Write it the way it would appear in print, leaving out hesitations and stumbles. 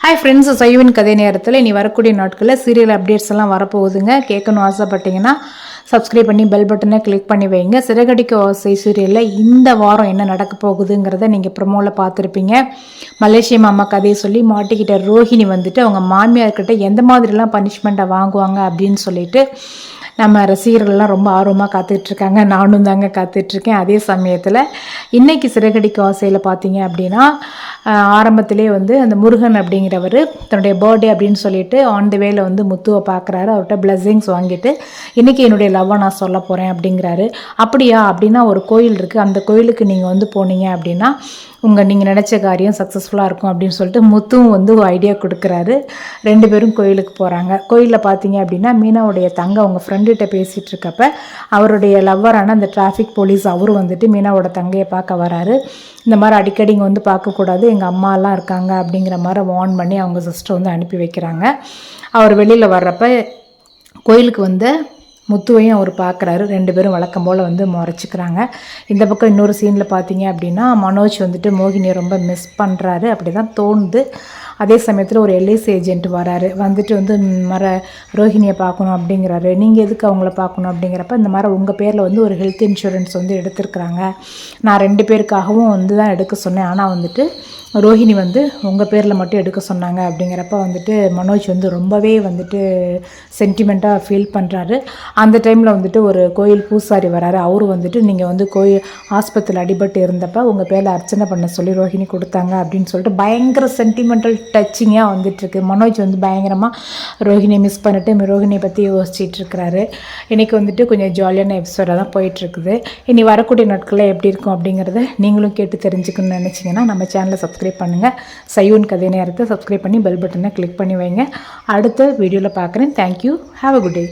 Hi friends, சைவன் கதை நேரத்தில் இனி வரக்கூடிய நாட்களில் சீரியல் அப்டேட்ஸ் எல்லாம் வரப்போகுதுங்க. கேட்கணும் ஆசைப்பட்டீங்கன்னா சப்ஸ்கிரைப் பண்ணி பெல் பட்டனை கிளிக் பண்ணி வைங்க. சிறகடிக்க ஓசை சீரியலில் இந்த வாரம் என்ன நடக்க போகுதுங்கிறத நீங்கள் ப்ரமோவில் பார்த்துருப்பீங்க. மலேசிய மாமா கதையை சொல்லி மாட்டிக்கிட்ட ரோஹிணி வந்துட்டு அவங்க மாமியார்கிட்ட எந்த மாதிரிலாம் பனிஷ்மெண்ட்டை வாங்குவாங்க அப்படின்னு சொல்லிட்டு நம்ம ரசிகர்கள்லாம் ரொம்ப ஆர்வமாக காத்துட்ருக்காங்க. நானும் தாங்க காத்துட்ருக்கேன். அதே சமயத்தில் இன்றைக்கி சிறகடிக்க ஆசையில் பார்த்தீங்க அப்படின்னா ஆரம்பத்திலே வந்து அந்த முருகன் அப்படிங்கிறவர் தன்னுடைய பர்த்டே அப்படின்னு சொல்லிட்டு ஆன் தி வேல வந்து முத்துவை பார்க்குறாரு. அவர்கிட்ட பிளெஸ்ஸிங்ஸ் வாங்கிட்டு இன்றைக்கி என்னுடைய லவ்வை நான் சொல்ல போகிறேன் அப்படிங்கிறாரு. அப்படியா? அப்படின்னா ஒரு கோயில் இருக்குது, அந்த கோயிலுக்கு நீங்கள் வந்து போனீங்க அப்படின்னா நீங்கள் நினச்ச காரியம் சக்ஸஸ்ஃபுல்லாக இருக்கும் அப்படின்னு சொல்லிட்டு முத்துவும் வந்து ஒரு ஐடியா கொடுக்குறாரு. 2 பேரும் கோயிலுக்கு போகிறாங்க. கோயிலில் பார்த்தீங்க அப்படின்னா மீனாவுடைய தங்க அவங்க ஃப்ரெண்டுகிட்ட பேசிகிட்டு இருக்கப்ப அவருடைய லவ்வரான அந்த டிராஃபிக் போலீஸ் அவரும் வந்துட்டு மீனாவோட தங்கையை பார்க்க வராரு. இந்த மாதிரி அடிக்கடி இங்கே வந்து பார்க்கக்கூடாது, எங்கள் அம்மாலாம் இருக்காங்க அப்படிங்கிற மாதிரி வார்ன் பண்ணி அவங்க சிஸ்டர் வந்து அனுப்பி வைக்கிறாங்க. அவர் வெளியில் வர்றப்ப கோயிலுக்கு வந்து முத்துவையும் அவர் பார்க்குறாரு. 2 பேரும் வழக்கம் போல் வந்து முறைச்சிக்கிறாங்க. இந்த பக்கம் இன்னொரு சீனில் பார்த்தீங்க அப்படின்னா மனோஜ் வந்துட்டு மோகினியை ரொம்ப மிஸ் பண்ணுறாரு, அப்படி தான் தோணுது. அதே சமயத்தில் ஒரு எல்ஐசி ஏஜென்ட் வராரு. வந்துட்டு வந்து ரோஹிணியை பார்க்கணும் அப்படிங்கிறாரு. நீங்கள் எதுக்கு அவங்கள பார்க்கணும் அப்படிங்கிறப்ப இந்த மாதிரி உங்கள் பேரில் வந்து ஒரு ஹெல்த் இன்சூரன்ஸ் வந்து எடுத்துருக்குறாங்க, நான் 2 பேருக்காகவும் வந்து தான் எடுக்க சொன்னேன், ஆனால் வந்துட்டு ரோஹிணி வந்து உங்கள் பேரில் மட்டும் எடுக்க சொன்னாங்க அப்படிங்கிறப்ப வந்துட்டு மனோஜ் வந்து ரொம்பவே வந்துட்டு சென்டிமெண்ட்டாக ஃபீல் பண்ணுறாரு. அந்த டைமில் வந்துட்டு ஒரு கோயில் பூசாரி வராரு. அவரு வந்துட்டு நீங்கள் வந்து கோயில் ஆஸ்பத்திரியில் அடிபட்டு இருந்தப்போ உங்கள் பேரில் அர்ச்சனை பண்ண சொல்லி ரோஹிணி கொடுத்தாங்க அப்படின்னு சொல்லிட்டு பயங்கர சென்டிமெண்டல் டச்சிங்காக வந்துட்டுருக்கு. மனோஜ் வந்து பயங்கரமாக ரோஹிணியை மிஸ் பண்ணிட்டு ரோஹிணியை பற்றி யோசிச்சுட்டு இருக்கிறாரு. இன்றைக்கி வந்துட்டு கொஞ்சம் ஜாலியான எபிசோடாக தான் போயிட்டுருக்குது. இனி வரக்கூடிய நாட்களில் எப்படி இருக்கும் அப்படிங்கிறத நீங்களும் கேட்டு தெரிஞ்சுக்கணும்னு நினச்சிங்கன்னா நம்ம சேனலை சப்ஸ்கிரைப் பண்ணுங்கள். சைவன் கதை நேரத்தை சப்ஸ்கிரைப் பண்ணி பெல் பட்டனை கிளிக் பண்ணி வைங்க. அடுத்த வீடியோவில் பார்க்குறேன். Thank you. Have a good day.